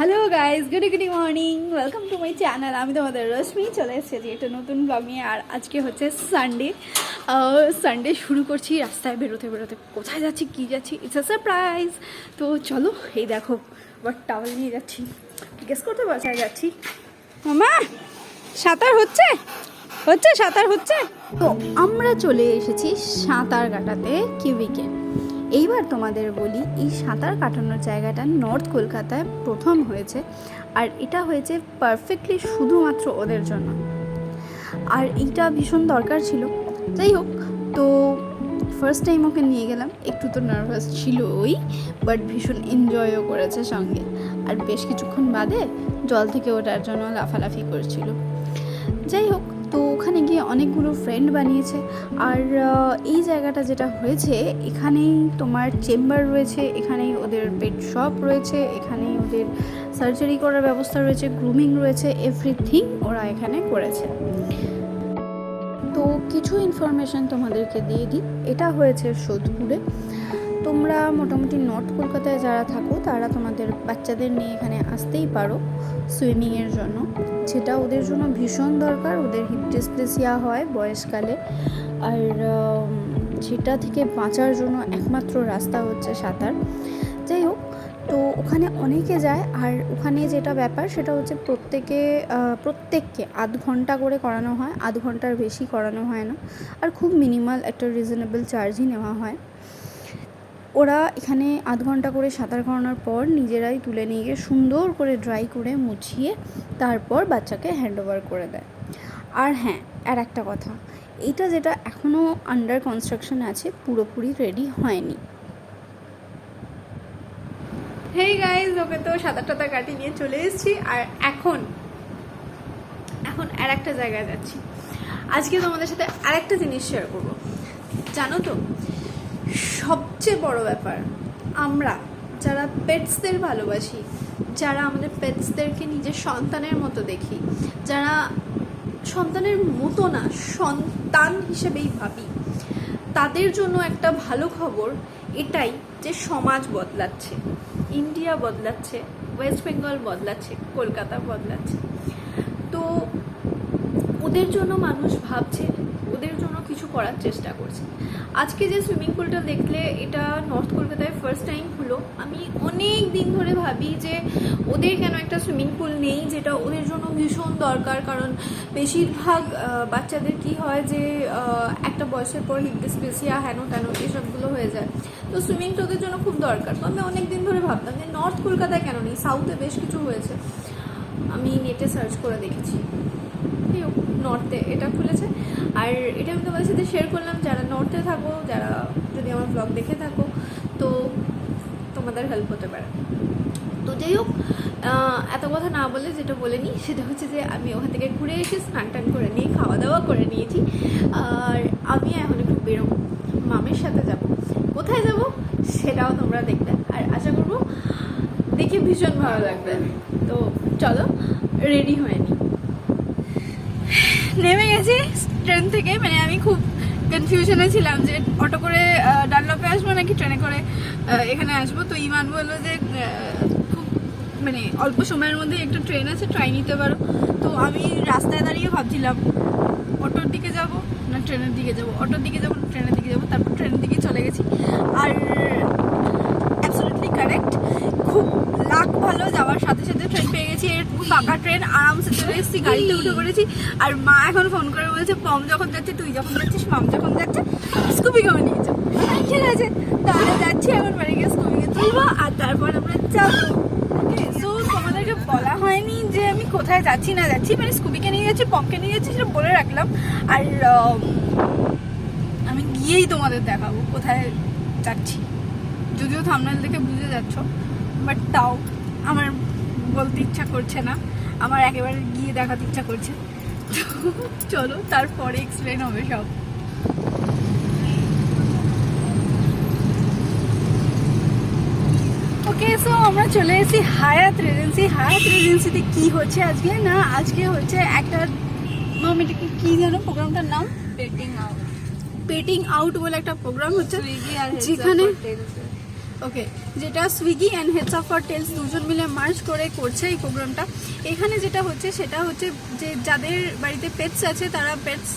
Hello guys, good morning, welcome to my channel. আমি তোমাদের রশ্মি চলে এসেছি একটা নতুন ব্লগ নিয়ে। আর আজকে হচ্ছে সানডে শুরু করছি। রাস্তায় বেরোতে বেরোতে কোথায় যাচ্ছি কী যাচ্ছি ইটস আ সারপ্রাইজ। তো চলো, এই দেখো বাট টাওয়াল নিয়ে যাচ্ছি। গেস করতে বাসায় যাচ্ছি। মামা সাঁতার হচ্ছে সাঁতার হচ্ছে। তো আমরা চলে এসেছি সাঁতার কাটাতে কিউবিকে। এইবার তোমাদের বলি, এই সাঁতার কাটানোর জায়গাটা নর্থ কলকাতায় প্রথম হয়েছে। আর এটা হয়েছে পারফেক্টলি শুধুমাত্র ওদের জন্য। আর এইটা ভীষণ দরকার ছিল। যাই হোক, তো ফার্স্ট টাইম ওকে নিয়ে গেলাম। একটু তো নার্ভাস ছিল বাট ভীষণ এনজয়ও করেছে সঙ্গে। আর বেশ কিছুক্ষণ বাদে জল থেকে ওঠার জন্য লাফালাফি করেছিল। যাই হোক, তো ওখানে গিয়ে অনেকগুলো ফ্রেন্ড বানিয়েছে। আর এই জায়গাটা যেটা হয়েছে, এখানেই তোমার চেম্বার রয়েছে, এখানেই ওদের পেট শপ রয়েছে, এখানেই ওদের সার্জারি করার ব্যবস্থা রয়েছে, গ্রুমিং রয়েছে, এভরিথিং ওরা এখানে করেছে। তো কিছু ইনফরমেশান তোমাদেরকে দিয়ে দিই। এটা হয়েছে সোদপুরে। তোমরা মোটামুটি নর্থ কলকাতায় যারা থাকো তারা তোমাদের বাচ্চাদের নিয়ে এখানে আসতেই পারো সুইমিংয়ের জন্য, যেটা ওদের জন্য ভীষণ দরকার। ওদের হিপ ডিসপ্লেসিয়া হয় বয়সকালে, আর সেটা থেকে বাঁচার জন্য একমাত্র রাস্তা হচ্ছে সাঁতার। যাই হোক, তো ওখানে অনেকে যায়। আর ওখানে যেটা ব্যাপার সেটা হচ্ছে প্রত্যেককে আধ ঘন্টা করে করানো হয়, আধ ঘন্টার বেশি করানো হয় না। আর খুব মিনিমাল একটা রিজনেবল চার্জই নেওয়া হয়। ওরা এখানে আধ ঘন্টা করে সাঁতার করানোর পর নিজেরাই তুলে নিয়ে গিয়ে সুন্দর করে ড্রাই করে মুছিয়ে তারপর বাচ্চাকে হ্যান্ড ওভার করে দেয়। আর হ্যাঁ, আর একটা কথা, এইটা যেটা এখনও আন্ডার কনস্ট্রাকশন আছে, পুরোপুরি রেডি হয়নি। হেই গাইজ, ওকে তো সাঁতার কাটিয়ে নিয়ে চলে এসেছি। আর এখন আর একটা জায়গায় যাচ্ছি। আজকে তোমাদের সাথে আর একটা জিনিস শেয়ার করবো। জানো তো, সবচেয়ে বড় ব্যাপার, আমরা যারা পেটসদের ভালোবাসি, যারা আমাদের পেটসদেরকে নিজের সন্তানের মতো দেখি, যারা সন্তানের মতো না সন্তান হিসেবেই ভাবি, তাদের জন্য একটা ভালো খবর এটাই যে সমাজ বদলাচ্ছে, ইন্ডিয়া বদলাচ্ছে, ওয়েস্ট বেঙ্গল বদলাচ্ছে, কলকাতা বদলাচ্ছে। তো ওদের জন্য মানুষ ভাবছে, ওদের জন্য কিছু করার চেষ্টা করছে। আজকে যে সুইমিং পুলটা দেখলে, এটা নর্থ কলকাতায় ফার্স্ট টাইম হলো। আমি অনেক দিন ধরে ভাবি যে ওদের কেন একটা সুইমিং পুল নেই, যেটা ওদের জন্য ভীষণ দরকার। কারণ বেশিরভাগ বাচ্চাদের কি হয় যে একটা বয়সের পর হিপ ডিসপ্লেসিয়া হেন তেন এসবগুলো হয়ে যায়। তো সুইমিংটা ওদের জন্য খুব দরকার। তো আমি অনেক দিন ধরে ভাবতাম যে নর্থ কলকাতায় কেন নেই। সাউথে বেশ কিছু হয়েছে, আমি নেটে সার্চ করে দেখেছি, নর্থে এটা খুলেছে। আর এটা আমি তোমাদের সাথে শেয়ার করলাম, যারা নর্থে থাকো, যারা যদি আমার ব্লগ দেখে থাকো, তো তোমাদের হেল্প হতে পারে। তো যাই হোক, এত কথা না বলে যেটা বলে নিই সেটা হচ্ছে যে আমি ওখান থেকে ঘুরে এসে স্নান টান করে নিয়ে খাওয়া দাওয়া করে নিয়েছি। আর আমি এখন একটু বেরোবো, মামের সাথে যাব। কোথায় যাব সেটাও তোমরা দেখবে, আর আশা করবো দেখে ভীষণ ভালো লাগবে। তো চলো, রেডি হয়ে নিই। নেমে গেছি ট্রেন থেকে। মানে আমি খুব কনফিউশনে ছিলাম যে অটো করে ডানলপে আসবো নাকি ট্রেনে করে এখানে আসবো। তো ইমান বললো যে খুব মানে অল্প সময়ের মধ্যে একটা ট্রেন আছে, ট্রাই নিতে পারো। তো আমি রাস্তায় দাঁড়িয়ে ভাবছিলাম অটোর দিকে যাব না ট্রেনের দিকে যাব, অটোর দিকে যাব না ট্রেনের দিকে যাব। তারপর ট্রেনের দিকে চলে গেছি। আর অ্যাবসলিউটলি কারেক্ট, খুব লাক ভালো, যাওয়ার সাথে সাথে ট্রেন পেয়ে গেছি। ফাঁকা ট্রেন, আরামসে চলে এসেছি, গাড়িতে উঠে পড়েছি। আর মা এখন ফোন করে বলছে, পম যখন যাচ্ছে, তুই যখন যাচ্ছিস, মাম যখন যাচ্ছে, স্কুবিকে আমি নিয়ে যাবো। ঠিক আছে, তাহলে যাচ্ছি এখন বাড়ি গিয়ে স্কুবিকে তুলবো, আর তারপর আমরা যাবো। সো তোমাদেরকে বলা হয়নি যে আমি কোথায় যাচ্ছি না যাচ্ছি, মানে স্কুবিকে নিয়ে যাচ্ছি, পমকে নিয়ে যাচ্ছি, সেটা বলে রাখলাম। আর আমি গিয়েই তোমাদের দেখাবো কোথায় যাচ্ছি। যদিও থাম্বনেল দেখে বুঝে যাচ্ছ, বাট তাও আমার বলতে ইচ্ছা করছে না, আমার একেবারে গিয়ে দেখাতে ইচ্ছা করছে। চলো, তারপরে এক্সপ্লেন হবে সব। ওকে, সো আমরা চলে এসেছি হায়াত রেজেন্সি। হায়াত রেজেন্সিতে কি হচ্ছে আজকে না, আজকে হচ্ছে একটা মামিটাকে কি জানো প্রোগ্রামটার নাম, পেটিং আউট বলে একটা প্রোগ্রাম হচ্ছে, যেখানে ওকে, যেটা Swiggy and heads of tails দুজন মিলে মার্চ করে করছে এই প্রোগ্রামটা। এখানে যেটা হচ্ছে সেটা হচ্ছে যে যাদের বাড়িতে পেটস আছে তারা পেটস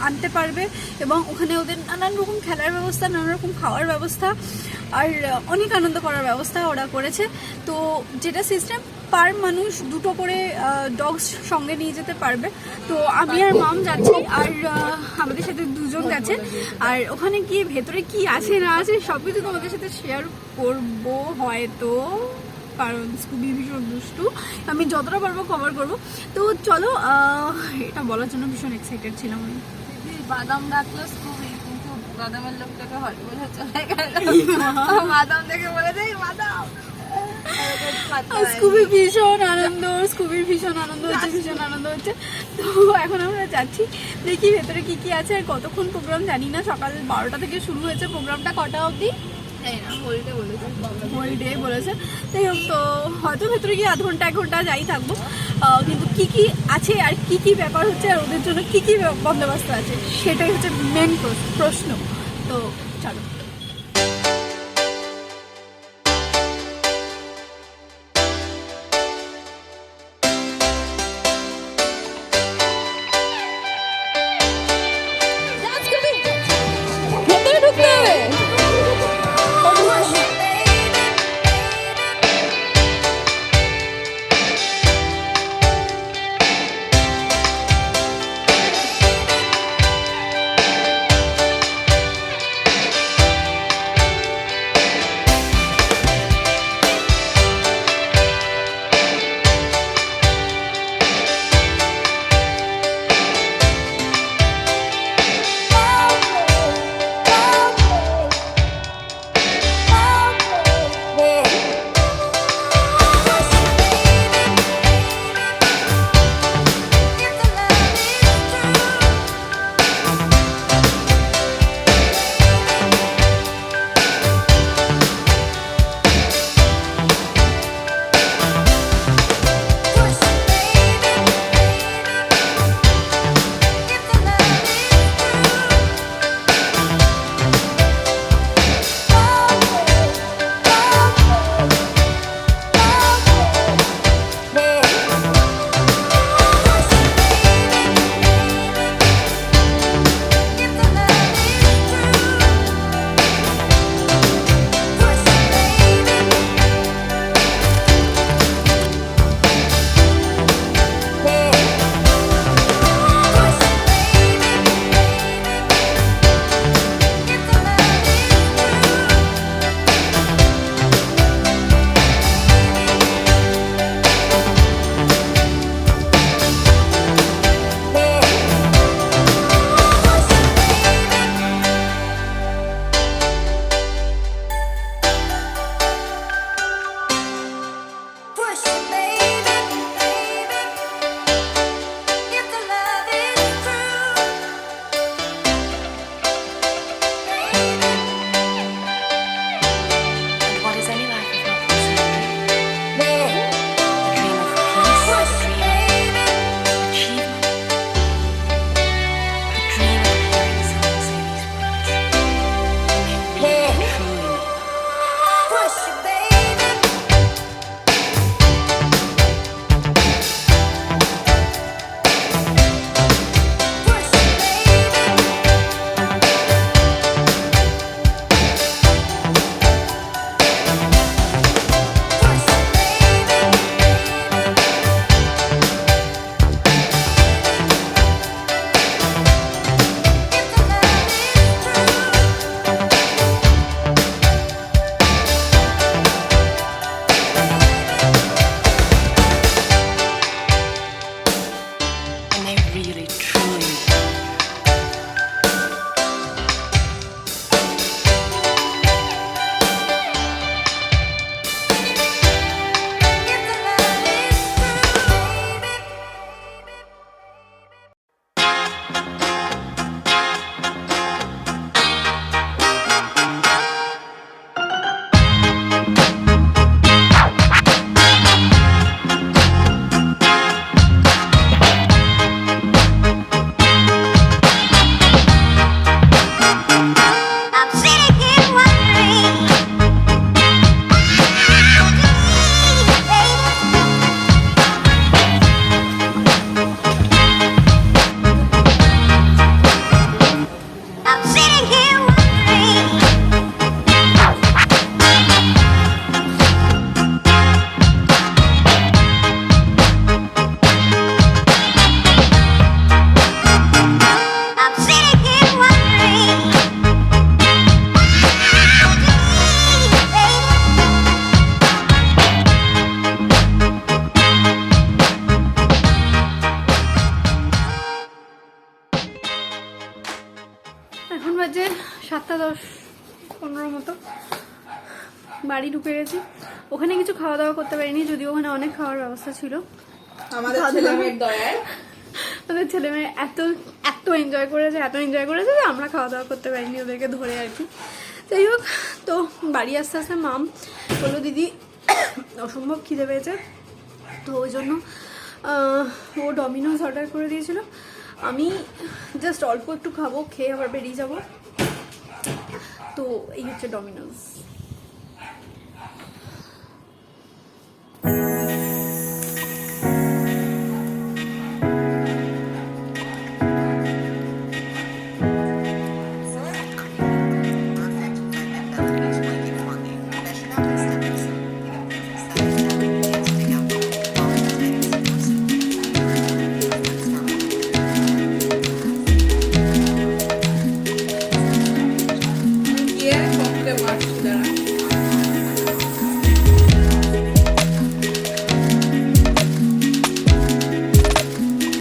আনতে পারবে, এবং ওখানে ওদের নানান রকম খেলার ব্যবস্থা, নানান রকম খাওয়ার ব্যবস্থা, আর অনেক আনন্দ করার ব্যবস্থা ওরা করেছে। তো যেটা সিস্টেম, পার মানুষ 2টো করে ডগস সঙ্গে নিয়ে যেতে পারবে। তো আমি আর মাম যাচ্ছি, আর আমাদের সাথে 2জন গেছে। আর ওখানে গিয়ে ভেতরে কি আছে না আছে সব কিছু তোমাদের সাথে শেয়ার করবো হয়তো, কারণ স্কুবি ভীষণ দুষ্টু, আমি যতটা পারবো কভার করবো। তো চলো, এটা বলার জন্য ভীষণ এক্সাইটেড ছিলাম আমি। বাদাম ডাকলো স্কুবি, কিন্তু বাদামের লোকটাকে হট বলে চলে গেল। বাদাম দেখে বলে দেয় বাদাম। স্কুবির ভীষণ আনন্দ, স্কুবির ভীষণ আনন্দ হচ্ছে, ভীষণ আনন্দ হচ্ছে। তো এখন আমরা যাচ্ছি, দেখি ভেতরে কি কি আছে আর কতক্ষণ প্রোগ্রাম জানি না। সকাল 12টা থেকে শুরু হয়েছে প্রোগ্রামটা, কটা অবধি হোল ডে বলেছে। যাই হোক, তো হয়তো ভেতরে গিয়ে 1 ঘন্টা 1 ঘন্টা যাই থাকবো, কিন্তু কি কি আছে আর কি কি ব্যাপার হচ্ছে আর ওদের জন্য কি কি বন্দোবস্ত আছে সেটাই হচ্ছে মেন প্রশ্ন। তো চলো। 10:15 মতো বাড়ি ঢুকে গেছি। ওখানে কিছু খাওয়া দাওয়া করতে পারিনি, যদিও ওখানে অনেক খাওয়ার ব্যবস্থা ছিল। আমাদের ছেলেমেয়ের দয়ায় আমাদের ছেলেমেয়ে এত এনজয় করেছে যে আমরা খাওয়া দাওয়া করতে পারিনি ওদেরকে ধরে আর কি। যাই হোক, তো বাড়ি আস্তে আস্তে মাম বললো দিদি অসম্ভব খিদে পেয়েছে, তো ওই জন্য ও ডমিনোজ অর্ডার করে দিয়েছিল। আমি জাস্ট অল্প একটু খাবো, খেয়ে আবার বেরিয়ে যাবো। তো এই হচ্ছে ডমিনোজ।